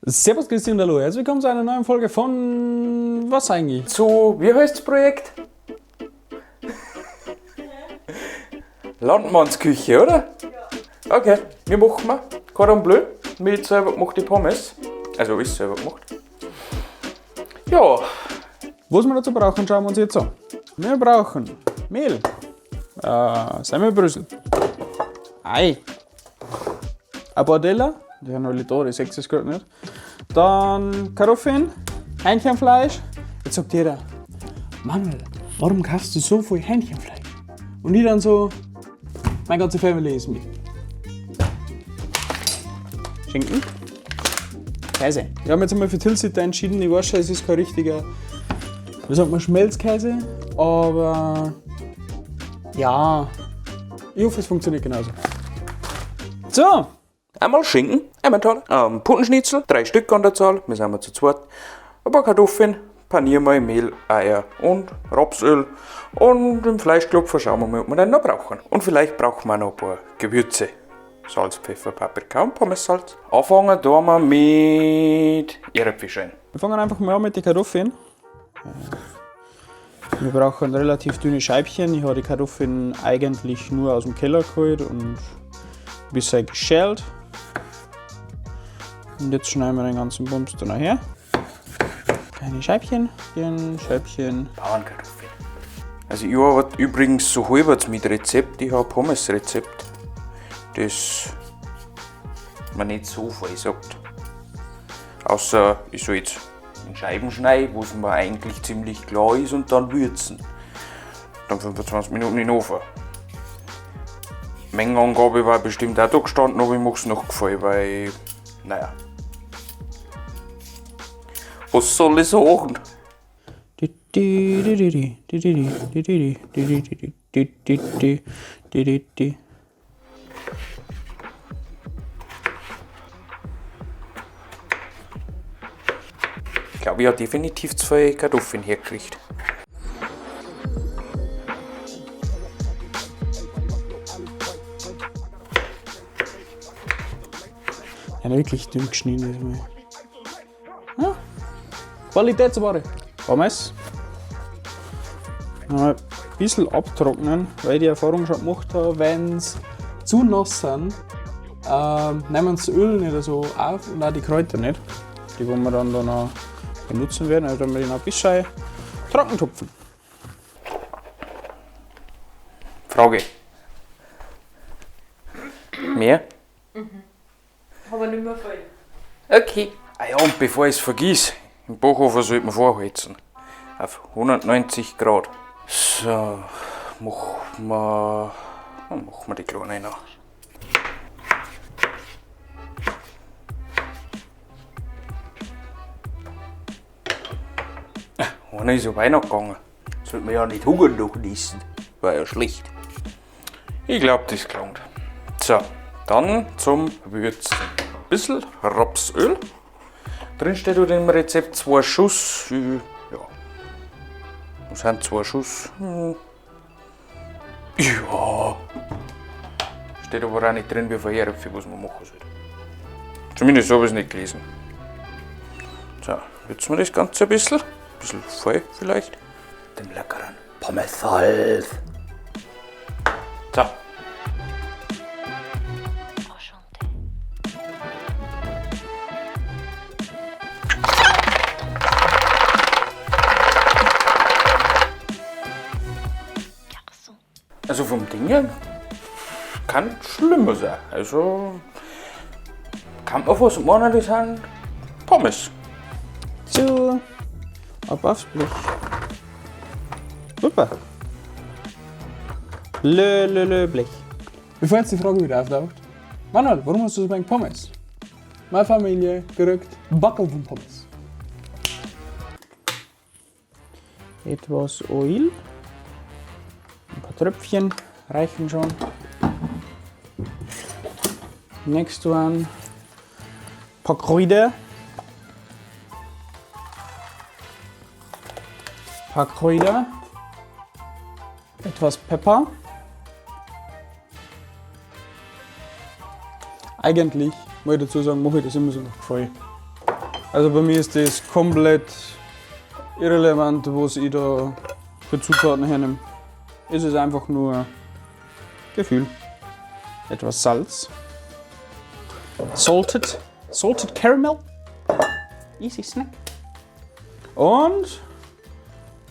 Servus Christian, hallo, herzlich willkommen zu einer neuen Folge von was eigentlich? Zu, wie heißt das Projekt? Landmannsküche, oder? Ja. Okay, wir machen Cordon Bleu mit selber gemachte Pommes. Also ist selber gemacht. Ja, Was wir dazu brauchen, schauen wir uns jetzt an. Wir brauchen Mehl, Semmelbrösel, Ei, ein paar Teller, die haben alle da, die 6 ist gerade nicht. Dann Kartoffeln, Hähnchenfleisch. Jetzt sagt jeder, Manuel, warum kaufst du so viel Hähnchenfleisch? Und ich dann so, meine ganze Family ist mit. Schinken, Käse. Ich habe mich jetzt einmal für Tilsiter entschieden. Ich weiß schon, es ist kein richtiger, wie sagt man, Schmelzkäse, aber ja, ich hoffe, es funktioniert genauso. So, einmal Schinken, Emmentaler, Puttenschnitzel, 3 Stück an der Zahl, wir sind zu zweit. Ein paar Kartoffeln, panieren wir in Mehl, Eier und Rapsöl. Und im Fleischklopfer schauen wir mal, ob wir den noch brauchen. Und vielleicht brauchen wir noch ein paar Gewürze. Salz, Pfeffer, Paprika und Pommessalz. Anfangen tun wir mit Erdfisch ein. wir fangen einfach mal an mit den Kartoffeln. Wir brauchen relativ dünne Scheibchen. Ich habe die Kartoffeln eigentlich nur aus dem Keller geholt und ein bisschen geschält. Und jetzt schneiden wir den ganzen Bums da her. Kleine Scheibchen, Scheibchen. Bauernkartoffeln. Also ich arbeite übrigens so halbwegs mit Rezept. Ich habe Pommes-Rezept, das man nicht so viel sagt. Außer ich soll jetzt in Scheiben schneiden, wo es mir eigentlich ziemlich klar ist, und dann würzen. Dann 25 Minuten in den Ofen. Mengenangabe war bestimmt auch da gestanden, aber ich mache es noch gefallen, weil, naja. Was soll ich sagen? Ich glaube, ich habe definitiv 2 Kartoffeln hergekriegt. Ja, wirklich dünn geschnitten. Ja. Qualitätsware. Pommes. Ein bisschen abtrocknen, weil ich die Erfahrung schon gemacht habe, wenn es zu nass sind, nehmen sie das Öl nicht so auf und auch die Kräuter nicht. Die wollen wir dann noch benutzen werden, also dann wir die noch ein bisschen trocken tupfen. Frage. Mehr? Aber nicht mehr voll. Okay. Ah ja, und bevor ich es vergiss, im Backofen sollte man vorheizen. Auf 190 Grad. So, machen wir die Kleine noch. Einer ist ja weitergegangen. Sollte man ja nicht hungern durchnissen. War ja schlecht. Ich glaube, das klingt. So, dann zum Würzen. Ein bisschen Rapsöl. Drin steht in dem Rezept 2 Schuss. Ja. Was sind 2 Schuss? Ja. Steht aber auch nicht drin, wie viel Erdäpfel, was man machen soll. Zumindest habe ich es nicht gelesen. So, würzen wir das Ganze ein bisschen. Ein bisschen voll vielleicht. Dem leckeren Pommes-Salz. So. Enchanté. Garçon. Also vom Ding her kann schlimmer sein. Also kann man was meinen, das sind Pommes. So, ab aufs Blech. Super. Blech. Bevor jetzt die Frage wieder auftaucht, Manuel, warum hast du so wenig Pommes? Meine Familie gerückt Backel von Pommes. Etwas Öl. Ein paar Tröpfchen reichen schon. Next one. Ein paar Kräuter. Etwas Pfeffer. Eigentlich, muss ich dazu sagen, mache ich das immer so nach Gefühl. Also bei mir ist das komplett irrelevant, was ich da für Zutaten hernehme. Es ist einfach nur Gefühl. Etwas Salz. Salted Caramel. Easy Snack. Und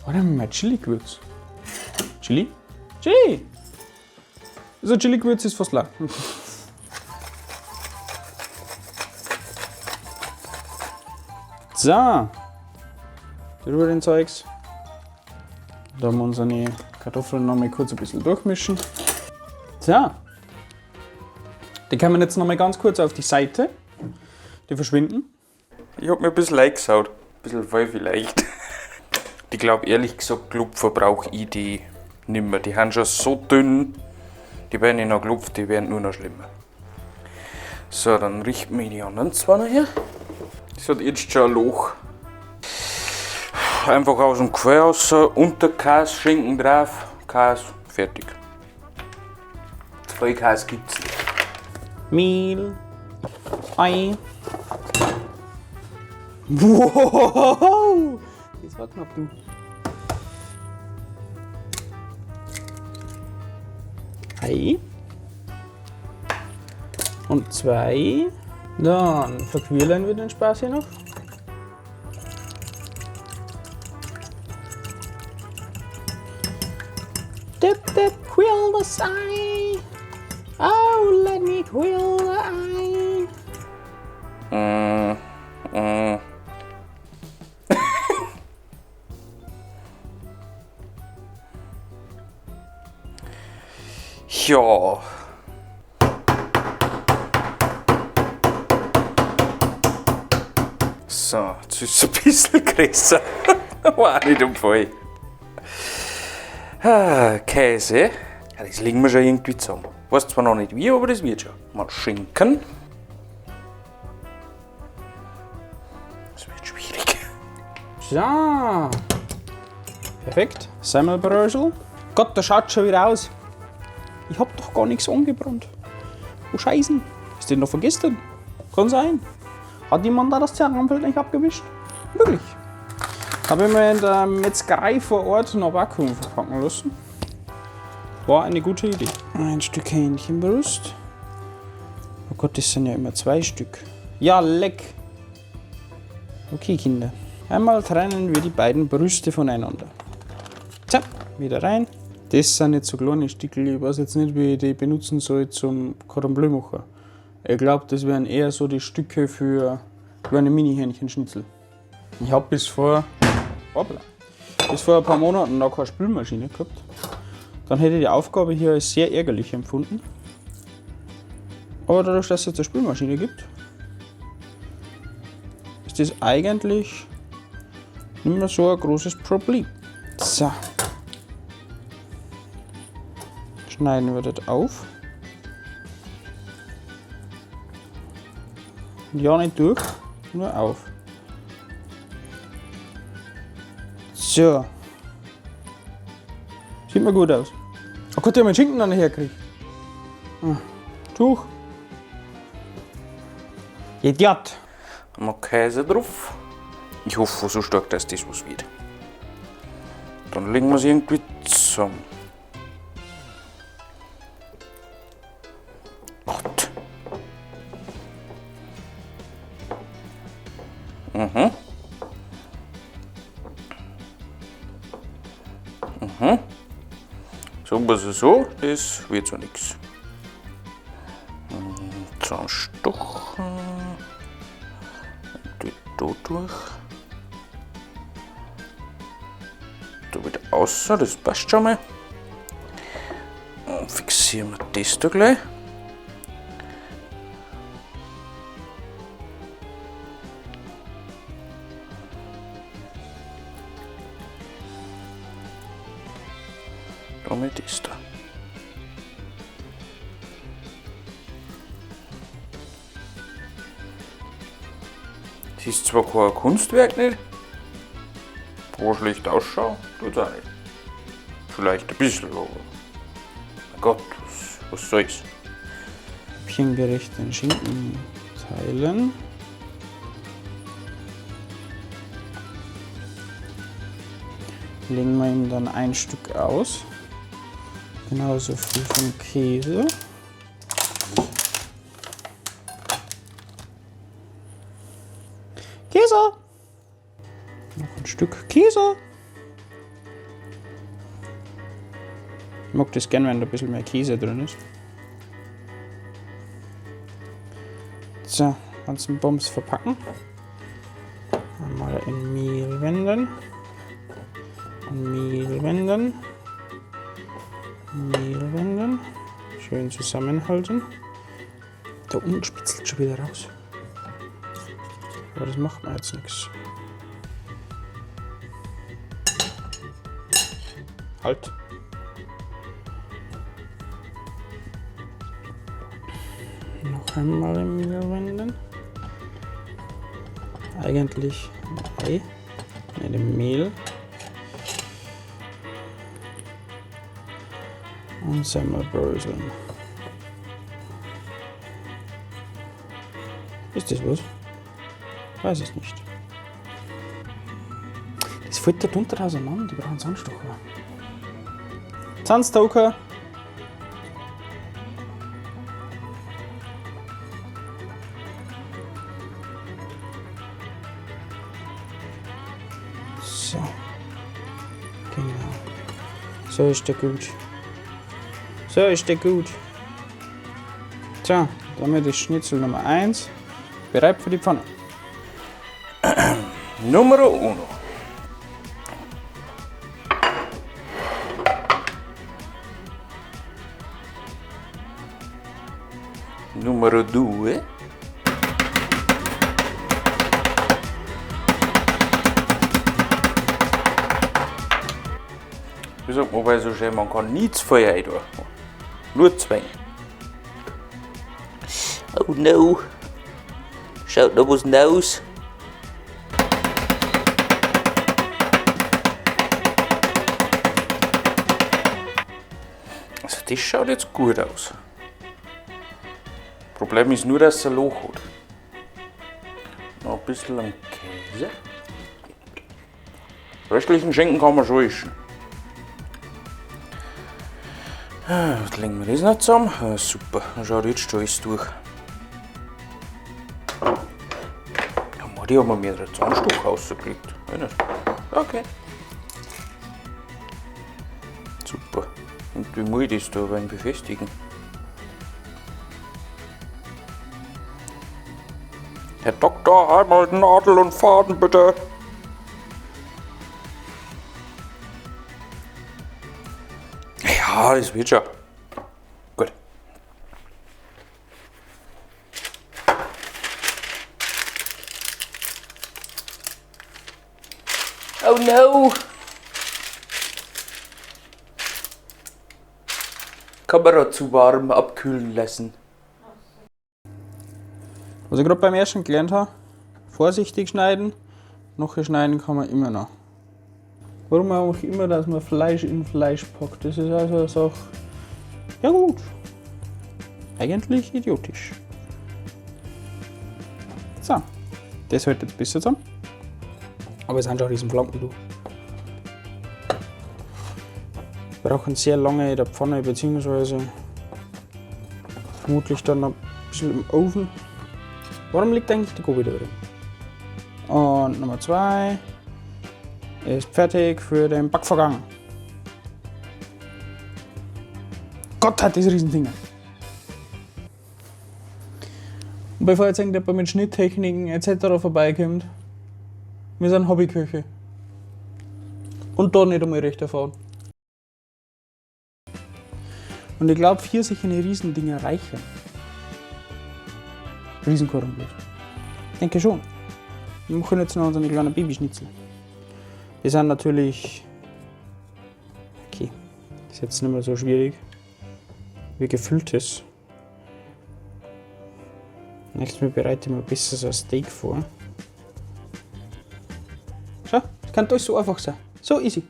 oder mal Chili-Gewürz. Chili? Chili! Also Chili-Gewürz ist fast leer. So. Drüber den Zeugs. Da haben wir unsere Kartoffeln noch mal kurz ein bisschen durchmischen. So. Die kann man jetzt noch mal ganz kurz auf die Seite. Die verschwinden. Ich hab mir ein bisschen eingesaut. Ein bisschen voll vielleicht. Ich glaube ehrlich gesagt, Klopfer brauche ich die nimmer. Die haben schon so dünn, die werden nicht noch gelupft, die werden nur noch schlimmer. So, dann richten wir die anderen zwei noch her. Das hat jetzt schon ein Loch. Einfach aus dem Quer raus, Unterkäse, Schinken drauf, Käse, fertig. Vollkäse gibt's nicht. Mehl. Ei. Wow! Das war knapp, du. Ei. Und 2. Dann verquirlen wir den Spaß hier noch. Dip, dip, quill das Ei. Oh, let me quill the Ei. Ja. So, jetzt ist es ein bisschen größer. War auch nicht umfallen. Käse. Ja, das legen wir schon irgendwie zusammen. Weiß zwar noch nicht wie, aber das wird schon. Mal Schinken. Das wird schwierig. So. Perfekt. Semmelbrösel. Gott, das schaut schon wieder aus. Ich hab doch gar nichts angebrannt. Oh Scheißen. Ist das noch vergessen? Kann sein. Hat jemand da das Zernrampfeld nicht abgewischt? Möglich. Habe ich mir in der Metzgerei vor Ort noch Vakuum verpacken lassen. War eine gute Idee. Ein Stück Hähnchenbrust. Oh Gott, das sind ja immer 2 Stück. Ja, leck. Okay, Kinder. Einmal trennen wir die beiden Brüste voneinander. So, wieder rein. Das sind jetzt so kleine Stückel. Ich weiß jetzt nicht, wie ich die benutzen soll zum Cordon Bleu machen. Ich glaube, das wären eher so die Stücke für eine Mini-Hähnchenschnitzel. Ich habe bis vor ein paar Monaten noch keine Spülmaschine gehabt. Dann hätte ich die Aufgabe hier als sehr ärgerlich empfunden. Aber dadurch, dass es jetzt eine Spülmaschine gibt, ist das eigentlich nicht mehr so ein großes Problem. So. Schneiden wir das auf. Ja, nicht durch, nur auf. So. Sieht mir gut aus. Oh Gott, ich habe meinen Schinken noch nicht hergekriegt. Tuch. Idiot. Mal Käse drauf. Ich hoffe so stark, dass das was wird. Dann legen wir es irgendwie zusammen. Gott. So, was ist so, das wird so nichts. Zusammenstochen. Da durch. Da wieder außer, das passt schon mal. Und fixieren wir das da gleich. Damit ist da. Das ist zwar kein Kunstwerk nicht, aber schlecht ausschauen tut es auch nicht. Vielleicht ein bisschen, aber mein Gott, was soll's. Häppchengerecht den Schinken teilen. legen wir ihm dann ein Stück aus. Genauso viel vom Käse. Käse! Noch ein Stück Käse. Ich mag das gern, wenn da ein bisschen mehr Käse drin ist. So, ganzen Bums verpacken. Einmal in Mehl wenden. Mehl wenden. Mehl wenden. Schön zusammenhalten. Da unten spitzelt schon wieder raus. Aber das macht mir jetzt nichts. Halt. Noch einmal im Mehl wenden. Eigentlich Ei mit dem Mehl. Und Semmelbröseln. Ist das was? Weiß es nicht. Das fällt da drunter auseinander, die brauchen Zahnstocher. Zahnstocher! So. Genau. So ist der gut. So ist der gut. So, damit ist Schnitzel Nummer 1 bereit für die Pfanne. Numero uno. Numero 2. Wie sagt man bei so schön, man kann nie zu Feuer tun. Nur 2. Oh no. Schaut da was aus. Also das schaut jetzt gut aus. Problem ist nur, dass es ein Loch hat. Noch ein bisschen am Käse. Restlichen Schinken kann man schon essen. Jetzt legen wir das noch zusammen. Super, dann schaut jetzt schon alles durch. Ja, Madi haben wir mehrere Zahnstocher rausgekriegt. Okay. Super. Und wie muss ich das da rein befestigen? Herr Doktor, einmal Nadel und Faden bitte. Ja, das wird schon. Gut. Oh no! Kamera zu warm abkühlen lassen. Was ich gerade beim ersten gelernt habe, vorsichtig schneiden, noch schneiden kann man immer noch. Warum auch immer, dass man Fleisch in Fleisch packt, das ist also eine Sache, ja gut, eigentlich idiotisch. So, das hält jetzt besser zusammen, aber es sind schon riesen Flanken, du. Wir brauchen sehr lange in der Pfanne, beziehungsweise vermutlich dann noch ein bisschen im Ofen. Warum liegt eigentlich der Gobi da drin? Und Nummer 2 ist fertig für den Backvorgang. Gott hat das Riesending. Und bevor jetzt irgendjemand mit Schnitttechniken etc. vorbeikommt, wir sind Hobbyköche. Und da nicht einmal recht erfahren. Und ich glaube, 4 solche Riesendinger reichen. Riesenkuchen bloß. Ich denke schon. Wir machen jetzt noch unsere kleinen Babyschnitzel. Die sind natürlich. Okay, das ist jetzt nicht mehr so schwierig wie gefülltes. Nächstes Mal bereite ich mir besser so ein Steak vor. Schau, das kann alles so einfach sein. So easy.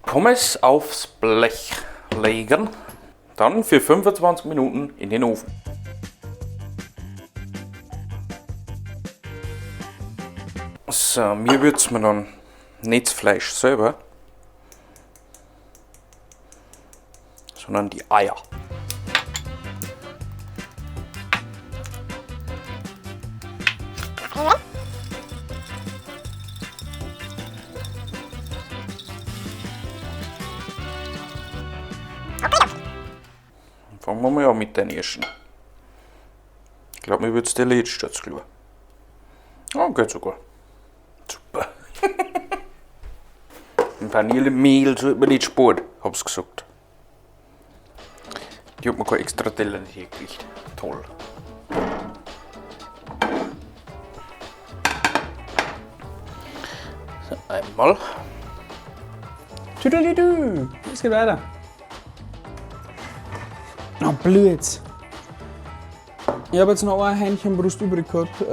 Pommes aufs Blech legen, dann für 25 Minuten in den Ofen. So, mir würzen wir dann nicht das Fleisch selber, sondern die Eier. Fangen wir mal an mit den ersten. Ich glaube, mir wird es der letzte jetzt klar. Ah, geht sogar. Super. Vanillemehl sollte man nicht sparen, hab's gesagt. Die hat mir kein extra Teller nicht hergelegt. Toll. So, einmal. Tüdelidü. Es geht weiter. Oh, blöd. Ich habe jetzt noch ein Hähnchenbrust übrig gehabt.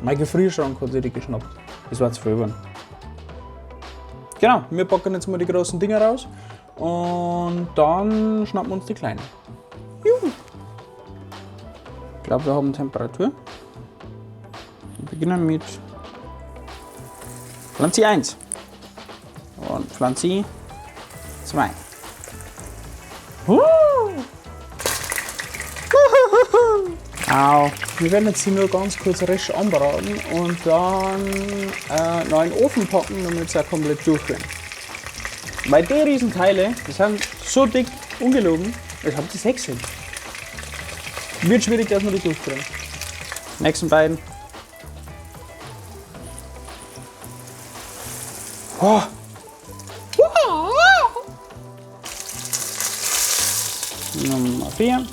Mein Gefrierschrank hat sich die geschnappt. Das war zu viel geworden. Genau, wir packen jetzt mal die großen Dinger raus und dann schnappen wir uns die kleinen. Juhu. Ich glaube, wir haben Temperatur. Wir beginnen mit Pflanze 1 und Pflanze 2. Au. Wir werden jetzt hier nur ganz kurz rasch anbraten und dann noch in den Ofen packen, damit sie auch komplett durchgehen. Weil die Riesenteile, die sind so dick, ungelogen, ich habe die 6 sind. Wird schwierig, dass wir die durchkriegen. Nächsten beiden. Oh. Nummer 4.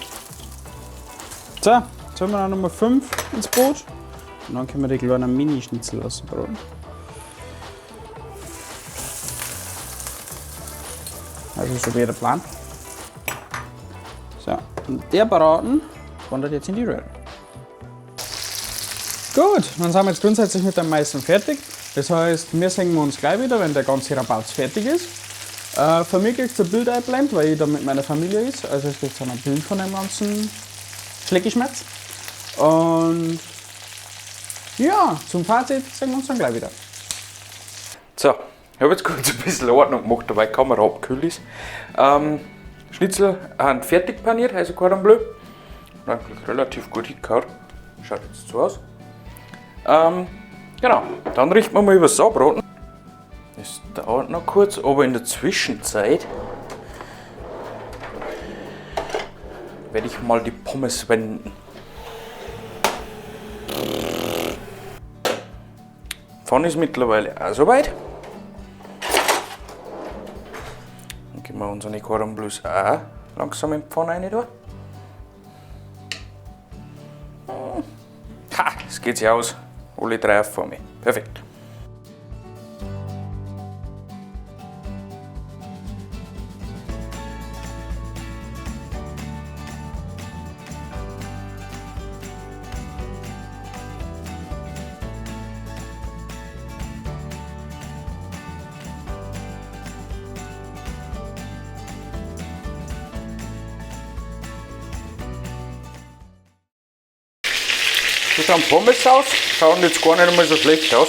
So, jetzt haben wir noch Nummer 5 ins Boot. Und dann können wir die kleinen Mini-Schnitzel lassen braten. Also so wie der Plan. So, und der Braten wandert jetzt in die Röhre. Gut, dann sind wir jetzt grundsätzlich mit dem meisten fertig. Das heißt, wir sehen uns gleich wieder, wenn der ganze Rabauz fertig ist. Von mir kriegt ihr ein Bild eingeblendet, weil ich da mit meiner Familie ist. Also es gibt dann ein Bild von dem ganzen Schleckischmerz. Und ja, zum Fazit sehen wir uns dann gleich wieder. So, ich habe jetzt kurz ein bisschen Ordnung gemacht, weil die Kamera abgekühlt ist. Schnitzel haben fertig paniert, also Cordon Bleu. Eigentlich relativ gut hingehauen. Schaut jetzt so aus. Genau, dann richten wir mal über das Anbraten. Das dauert noch kurz, aber in der Zwischenzeit werde ich mal die Pommes wenden. Pfanne ist mittlerweile auch soweit. Dann geben wir unsere Cordon Bleus auch langsam in die Pfanne rein. Da. Ha, das geht sich aus. Alle 3 auf vor mir. Perfekt. So schauen Pommes aus, schauen jetzt gar nicht einmal so schlecht aus.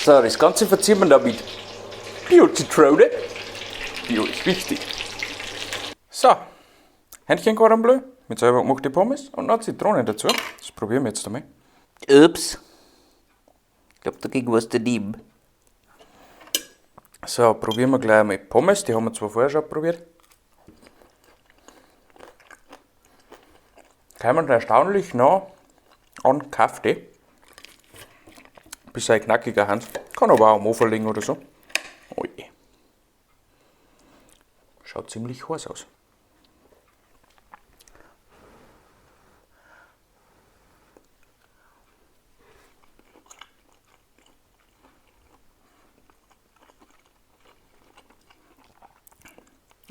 So, das Ganze verziehen wir damit Bio-Zitrone. Bio ist wichtig. So, Hähnchen Cordon Bleu mit selber gemachten Pommes und noch Zitrone dazu. Das probieren wir jetzt einmal. Ups. Ich glaube, da ging was daneben. So, probieren wir gleich einmal Pommes. Die haben wir zwar vorher schon probiert. Kommen erstaunlich nah an Kaffee. Bis ein knackiger Hans. Kann aber auch am Ofen liegen oder so. Ui. Schaut ziemlich heiß aus.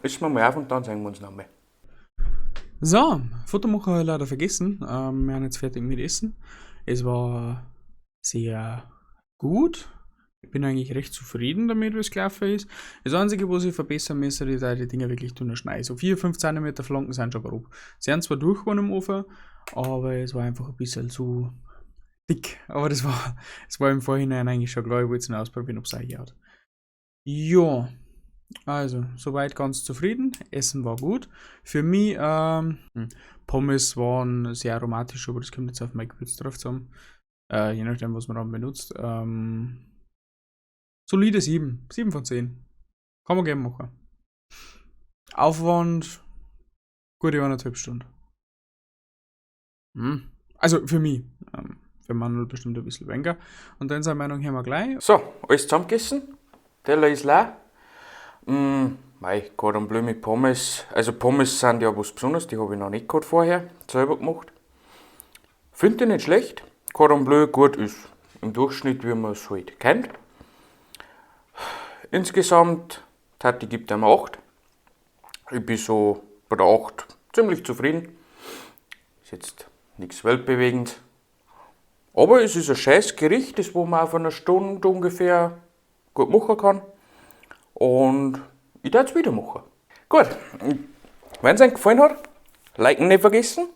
Essen wir mal auf und dann sehen wir uns noch mal. So, Foto machen habe ich leider vergessen. Wir haben jetzt fertig mit Essen. Es war sehr gut. Ich bin eigentlich recht zufrieden damit, wie es gelaufen ist. Das Einzige, was ich verbessern müsste, ist, dass die Dinger wirklich dünner schneiden. So 4-5 cm Flanken sind schon grob. Sie sind zwar durch im Ofen, aber es war einfach ein bisschen zu dick. Aber das war im Vorhinein eigentlich schon klar. Ich wollte es nur ausprobieren, ob es auch hier hat. Ja, also, soweit ganz zufrieden. Essen war gut. Für mich, Pommes waren sehr aromatisch, aber das kommt jetzt auf mein Gewürz drauf zusammen. Je nachdem, was man dann benutzt. Solide 7. 7 von 10. Kann man gerne machen. Aufwand, gute 1,5 Stunden. Also für mich. Für Manuel bestimmt ein bisschen weniger. Und dann seine Meinung hören wir gleich. So, alles zusammengegessen. Teller ist leer. Cordon Bleu mit Pommes. Also Pommes sind ja was Besonderes, die habe ich noch nicht gehabt vorher, selber gemacht. Finde ich nicht schlecht. Cordon Bleu gut ist im Durchschnitt, wie man es halt kennt. Insgesamt, Tati gibt ihm 8. Ich bin so bei der 8 ziemlich zufrieden. Ist jetzt nichts weltbewegend. Aber es ist ein scheiß Gericht, das wo man auf einer Stunde ungefähr gut machen kann. Und ich werde es wieder machen. Gut, wenn es euch gefallen hat, liken nicht vergessen.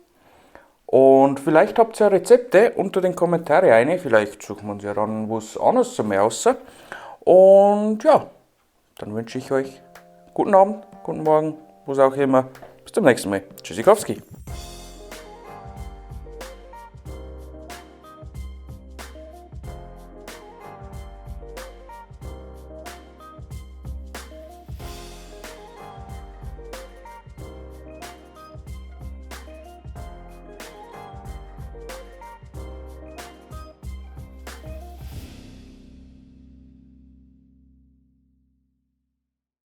Und vielleicht habt ihr Rezepte unter den Kommentaren rein. Vielleicht suchen wir uns ja dann was anderes zum aus. Und ja, dann wünsche ich euch guten Abend, guten Morgen, was auch immer. Bis zum nächsten Mal. Tschüssikowski.